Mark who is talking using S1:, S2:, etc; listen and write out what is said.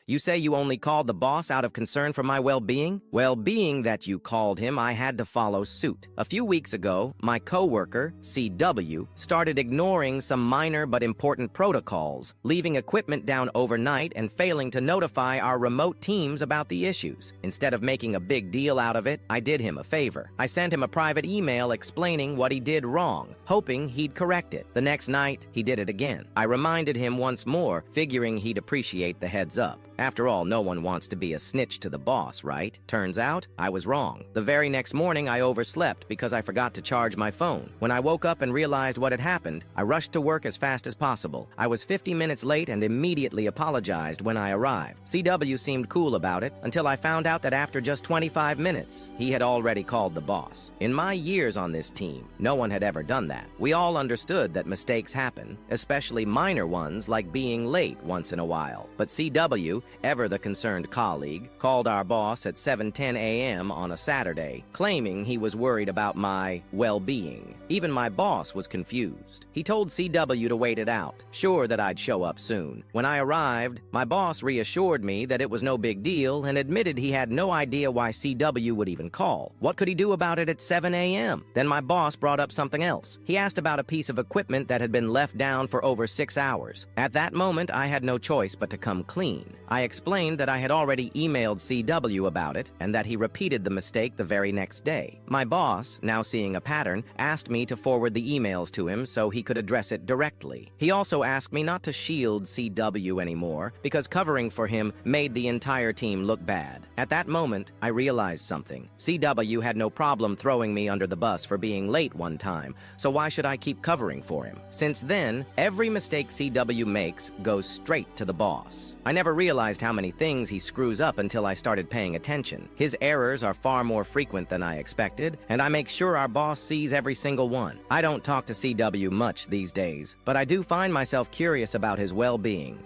S1: You say you only called the boss out of concern for my well-being? Well, being that you called him, I had to follow suit. A few weeks ago, my coworker, CW, started ignoring some minor but important protocols, leaving equipment down overnight and failing to notify our remote teams about the issues. Instead of making a big deal out of it, I did him a favor. I sent him a private email explaining what he did wrong, hoping he'd correct it. The next night, he did it again. I reminded him once more, figuring he'd appreciate the heads up. After all, no one wants to be a snitch to the boss, right? Turns out, I was wrong. The very next morning, I overslept because I forgot to charge my phone. When I woke up and realized what had happened, I rushed to work as fast as possible. I was 50 minutes late and immediately apologized when I arrived. CW seemed cool about it until I found out that after just 25 minutes, he had already called the boss. In my years on this team, no one had ever done that. We all understood that mistakes happen, especially minor ones like being late once in a while. But CW, ever the concerned colleague, called our boss at 7:10 a.m. on a Saturday, claiming he was worried about my well-being. Even my boss was confused. He told CW to wait it out, sure that I'd show up soon. When I arrived, my boss reassured me that it was no big deal and admitted he had no idea why CW would even call. What could he do about it at 7 a.m.? Then my boss brought up something else. He asked about a piece of equipment that had been left down for over 6 hours. At that moment, I had no choice but to come clean. I explained that I had already emailed CW about it and that he repeated the mistake the very next day. My boss, now seeing a pattern, asked me to forward the emails to him so he could address it directly. He also asked me not to shield CW anymore because covering for him made the entire team look bad. At that moment, I realized something. CW had no problem throwing me under the bus for being late one time, so why should I keep covering for him? Since then, every mistake CW makes goes straight to the boss. I never realized how many things he screws up until I started paying attention. His errors are far more frequent than I expected, and I make sure our boss sees every single one. I don't talk to CW much these days, but I do find myself curious about his well-being.